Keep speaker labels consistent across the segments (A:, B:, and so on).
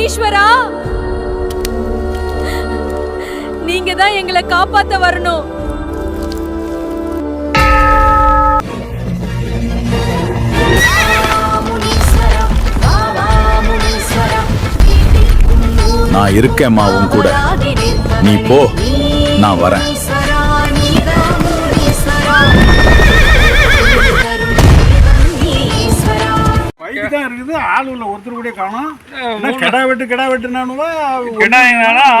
A: ஈஸ்வரா, நீங்க தான் எங்களை காப்பாத்த வரணும்.
B: நான் இருக்கேம்மா உன் கூட. நீ போ, நான் வரேன்.
C: பைக்கு தான் இருக்குது, ஆள் உள்ள ஒருத்தர் கூட காணும். கிடா வெட்டுனானுவா,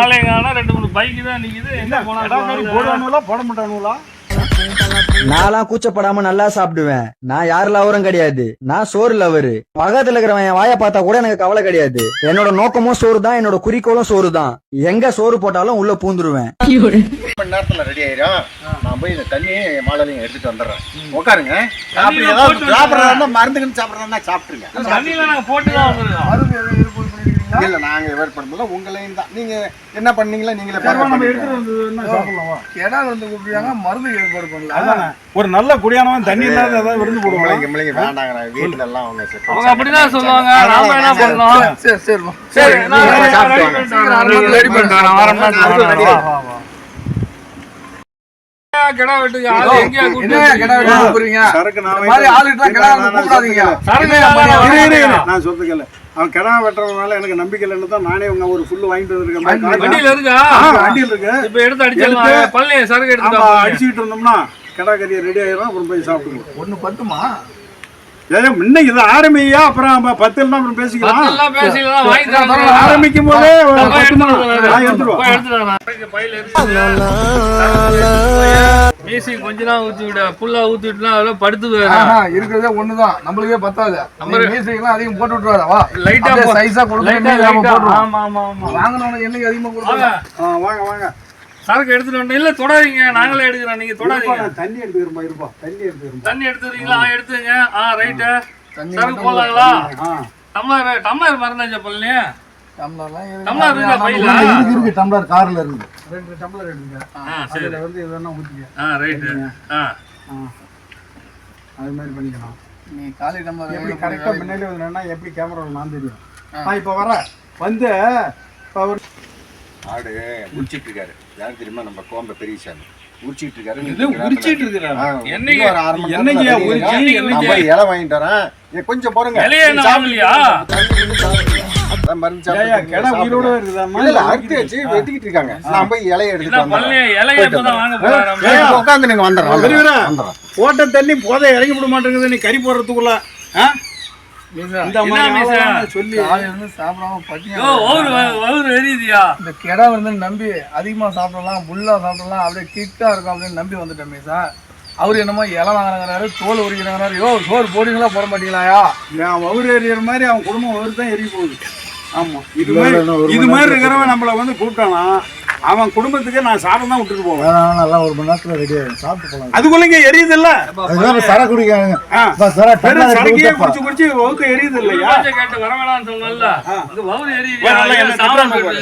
D: ஆலைங்கானா 2-3 பைக்கு தான் நிக்குது. என்ன
C: போடுவானுவா போட மாட்டானுவா?
E: நான்லாம் கூச்சப்படாம நல்லா சாப்பிடுவேன். நான் யார் லவரும் கிடையாது, நான் சோறு லவரு. பக்கத்துல இருக்கிறவன் என் வாயை பார்த்தா கூட எனக்கு கவலை கிடையாது. என்னோட நோக்கமும் சோறு தான், என்னோட குறிக்கோளும் சோறு தான். எங்க சோறு போட்டாலும் உள்ள பூந்துருவேன்.
F: நேரத்துல ரெடி ஆயிரும். நான் போய் இந்த தண்ணி மாலையும் எடுத்துட்டு வந்துடுறேன். உட்காருங்க. அப்படி ஏதாவது சாப்பிடறதா மருந்துக்குன்னு சாப்பிடறதா சாப்பிட்டுருங்க.
D: தண்ணியில நாங்க போட்டுதான் வந்துருக்கோம்.
F: இல்ல நாங்க ஏற்பாடு உங்களையும் தான். நீங்க என்ன பண்ணீங்களா நீங்களே
C: மருந்து ஏற்பாடு பண்ணல. ஒரு நல்ல குடியானவன் தண்ணி இல்லாத ஏதாவது விருந்து போடுவாங்க.
F: வேண்டாங்க, வீட்டுல எல்லாம்
D: அவங்க அப்படிதான் சொல்லுவாங்க. நாம என்ன பண்ணோம்? சரி ரெடி பண்ணிட்டோம். கிடா வெட்டுங்க.
C: நான் சொல்றதுக்கல அவன் கிடா வெட்டுறதுனால எனக்கு நம்பிக்கை இல்லைன்னு தான் நானே உங்க ஒரு ஃபுல்லு வாங்கிட்டு வந்திருக்கேன்.
D: வண்டியில இருக்கா?
C: வண்டியில இருக்கு. இப்ப
D: எடுத்து அடிச்சிடலாம். பல்லைய சரக்கு எடுத்து
C: அடிச்சுக்கிட்டு இருந்தோம்னா கிடா கறியை ரெடி ஆயிரும். அப்புறம் போய் சாப்பிடுவோம்.
F: ஒண்ணு பத்துமா?
C: முன்ன இது ஆரம்பியா, அப்புறம் 10 அப்புறம் பேசிக்கலாம். ஆரம்பிக்கும் போதே
D: கொஞ்ச நாள் ஊத்தி விட புல்லா ஊத்தி விட்டுனா அதெல்லாம் படுத்து
G: இருக்கிறதே ஒண்ணுதான், நம்மளுக்கே பத்தாது. மீசைக்கெல்லாம் அதிகம் போட்டு விட்டுறாதா?
D: லைட்டா
G: சைஸா கொடுத்து வாங்கினவனுக்கு என்னைக்கு அதிகமா கொடுத்தாங்க.
C: வாங்க வாங்க
D: சரக்கு எடுத்துட்டு வந்து. இல்ல தொடாதீங்க, நாங்களே எடுக்கிறோம். நீங்க தொடாதீங்க.
C: தண்ணி எடுத்துக்கிறோம். இருப்பா
D: தண்ணி எடுத்துக்கிறீங்களா? எடுத்துங்க. ரைட்டு. சரக்கு போடலாங்களா? டம்ளர் மறந்தாச்சா பழனி? டம்ளர் இருக்கா பையில?
F: இருக்கு டம்ளர் கார்ல இருக்கு.
C: 2 டம்ளர் எடுங்க.
D: சரி
C: வந்து இதெல்லாம் ஊத்திங்க.
D: ரைட்டு.
C: அது மாதிரி பண்ணிக்கலாம்.
G: நீ காலை டம்ளர்
C: எப்படி கரெக்டா முன்னாடி வந்தேன்னா எப்படி கேமரால நான் தெரியும். இப்ப வர வந்து
F: ஆடு முடிச்சிட்டு இருக்காரு. யாரு தெரியுமா? நம்ம கோம்ப பெரியசாமி உரிச்சிட்டு இருக்காரு.
C: உரிச்சிட்டு இருக்காரு.
D: என்னைக்கு
F: இலை வாங்கிட்டு வரேன். கொஞ்சம் போறேங்க. வெட்டிக்கிட்டு இருக்காங்க. நான் போய் இலைய எடுத்துட்டு உட்காந்து நீங்க வந்துடுறேன்.
C: போட்ட தண்ணி போதை இறங்கி விட மாட்டேங்குது. நீ கறி போடுறதுக்குள்ள
G: சொல்லி சாப்பிடாம இந்த கிடா வந்து நம்பி அதிகமா சாப்பிடலாம், புல்லா சாப்பிடலாம், அப்படியே கிட்டா இருக்கும் அப்படின்னு நம்பி வந்துட்டோமே சார். அவரு என்னமோ இலை வாங்குறாரு, தோல் உரிக்கிறாரு. சோறு போடுங்களா போட மாட்டீங்களாயா?
C: என் வவுறு எறிகிற மாதிரி அவன் குடும்பம் வவுறு தான் எரிய போகுது. ஆமா, இது மாதிரி இருக்கிறவன் நம்மளை வந்து கூப்பிட்டானா அவன் குடும்பத்துக்கு நான் சாப்பிட தான் விட்டுட்டு போவேன்.
F: நல்லா 1 மணி நேரத்துல ரெடி ஆகும். சாப்பிட்டு போலாம்.
C: அதுக்குள்ளங்க எரியுது இல்ல?
F: சர குடிக்காங்க.
C: சரக்கையே குடிச்சு குடிச்சு வவுக்கு எரியுது இல்லையா?
D: கேட்டு வர வேணாம்னு சொன்னல. அங்க வவுறு எரியுது.
C: கொஞ்ச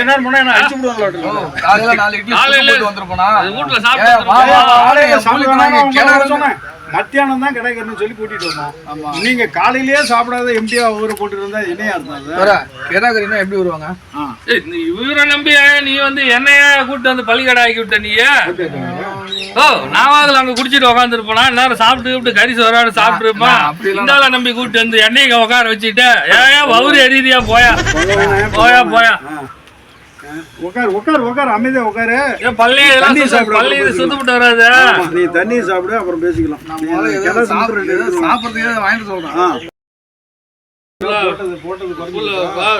C: நேரம் முன்னாடி நான் அடிச்சு விடுவாங்களா?
G: காலையில 4 இட்லி போட்டு வந்துருப்போனா.
D: அது வீட்ல சாப்பிட்டு
C: சொன்னேன். மத்தியானம் தான் கிடைக்கணும்னு சொல்லி கூட்டிட்டு வந்தோம். நீங்க காலையிலேயே சாப்பிடாத எம்டியா ஊரை போட்டு இருந்தா என்னையா இருந்தா
G: கேடாகரினா எப்படி வருவாங்க?
D: இவரை நம்பி நீ வந்து என்னைய கூட்டு வந்து பள்ளிக்கடை ஆக்கி விட்ட. நீ நான் அங்க குடிச்சிட்டு உட்காந்து இருப்பா. எல்லாரும் சாப்பிட்டு கறி சோறாடு சாப்பிட்டு இருப்பான். இந்தால நம்பி கூட்டு வந்து எண்ணெய்க்கு உட்கார வச்சுட்டு ஏன் வவுறு எரியுதியா? போயா போயா போயா.
C: உட்காரு அமைதியா உட்காரு.
D: சுத்தப்பட்டு வராது.
C: நீ தண்ணி சாப்பிடு, அப்புறம் பேசிக்கலாம்.
G: சாப்பிடுறதுக்கு வாங்கிட்டு சொல்றேன்.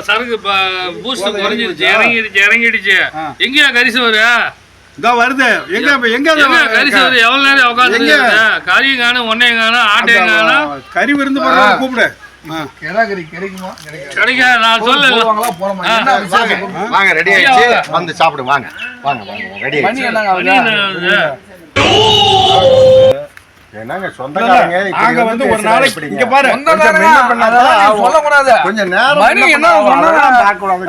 D: சரக்கு பூஸ்ட் குறைஞ்சிருச்சு, இறங்கிடுச்சு. எங்கயா கரிசோறு?
C: இதோ வருது. எங்க
D: கரிசோறு? எவ்வளவு நேரம் உட்காந்து கறி காணும், ஒன்னையும் காணும், ஆட்டையும் காணும்.
C: கறி விருந்து போடுற கூப்பிடு.
G: கிடைக்குமா?
D: கிடைக்காது. நான் சொல்லல.
F: வாங்க ரெடி ஆயிடுச்சு, வந்து சாப்பிடு. வாங்க வாங்க வாங்க ரெடி ஆயிடுச்சு. என்னங்க சொந்தக்காரங்க
C: அங்க வந்து ஒரு நாளைக்கு இங்க பாரு.
G: சொல்லக்கூடாது.
F: கொஞ்சம் நேரம் பார்க்க கூடாது.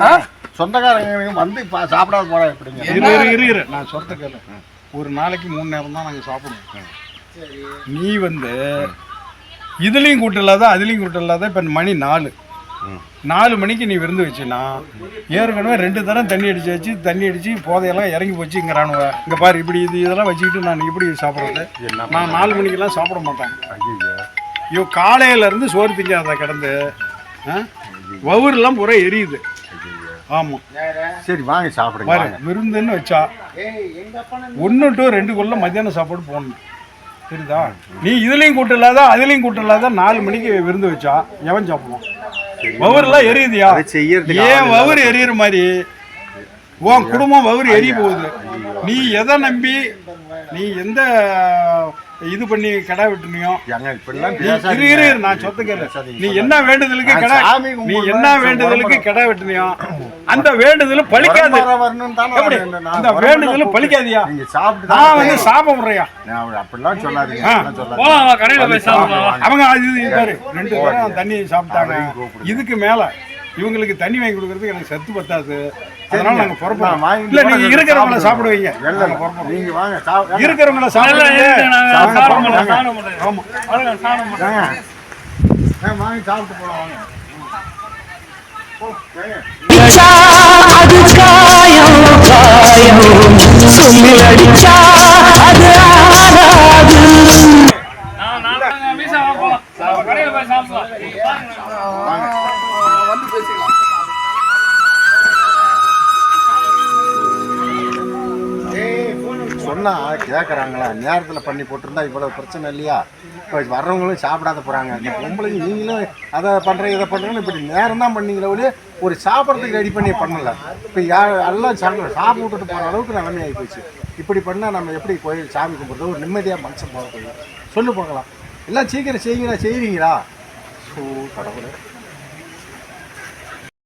F: சொந்தக்காரங்க வந்து சாப்பிடாத போறா எப்படிங்க?
C: இரு நான் சொல்றதுக்கு ஒரு நாளைக்கு 3 நேரம் தான் நாங்க சாப்பிடுவோம். நீ வந்து இதுலயும் கூட்டம் இல்லாத அதுலயும் கூட்டம் இல்லாத இப்ப மணி 4 4 மணிக்கு நீ விருந்து வச்சுன்னா ஏற்கனவே 2 தரம் தண்ணி அடிச்சு போதையெல்லாம் இறங்கி போச்சுங்கிறானுவ. இங்கே பாரு இப்படி இதெல்லாம் வச்சுக்கிட்டு நான் எப்படி சாப்பிட்றது? நான் 4 மணிக்கெல்லாம் சாப்பிட மாட்டேன். ஐயோ காலையிலேருந்து சோறு திங்காத கிடந்து வவுரெல்லாம் பூரா எரியுது. ஆமாம்
F: சரி வாங்க சாப்பிடுங்க.
C: பாரு விருந்துன்னு வச்சா 1 to 2 மத்தியானம் சாப்பாடு போடணும். சரிதா? நீ இதுலேயும் கூட்டம் இல்லாத அதுலேயும் கூட்டம் இல்லாத 4 மணிக்கு விருந்து வச்சா எவன் சாப்பிடுவான்? வவுரெல்லாம் எரியுதியா? ஏன் வவுறு எரியுற மாதிரி உன் குடும்பம் வவுறு எரிய போகுது. நீ எதை நம்பி நீ எந்த இது பண்ணி கடை விட்டுனியோ நான் சொத்து கேளு. நீ என்ன வேண்டுதலுக்கு கடை வெட்டினியோ அந்த வேண்டுதலும் பழிக்காது. அந்த வேண்டுதலும் பழிக்காதியா? நான் வந்து சாபம் முறையா
F: அப்படிலாம் சொல்லாதீங்க.
C: அவங்க அது பாரு 2 பேரும் தண்ணி சாப்பிட்டாங்க. இதுக்கு மேல இவங்களுக்கு தண்ணி வாங்கி கொடுக்கறதுக்கு எனக்கு சத்து பத்தாது. அதனால நாங்க புறப்போம். இல்ல நீங்க இருக்கிறவங்கள சாப்பிட வைங்க.
F: நீங்க வாங்க
C: இருக்கிறவங்கள சாப்பிட
F: வாங்கி சாப்பிட்டு போலாம்.
G: வந்து பேசிக்கலாம்.
F: சொன்னா கேட்குறாங்களா? நேரத்தில் பண்ணி போட்டிருந்தா இவ்வளவு பிரச்சனை இல்லையா? இப்போ வர்றவங்களும் சாப்பிடாத போகிறாங்க. இந்த பொம்பளைங்க நீங்களும் அதை பண்ணுறீங்க இதை பண்ணுறீங்கன்னு இப்படி நேரம் தான் பண்ணீங்களே ஒழிய ஒரு சாப்பிட்றதுக்கு ரெடி பண்ணி பண்ணல. இப்போ எல்லாம் சாப்பிட்டுட்டு போகிற அளவுக்கு நிலைமை ஆகி போச்சு. இப்படி பண்ணால் நம்ம எப்படி கோயில் சாமி கும்பிட்றது? ஒரு நிம்மதியாக மனுஷன் போக சொல்லு பார்க்கலாம். எல்லாம் சீக்கிரம் செய்வீங்களா? ஸோ கடவுளே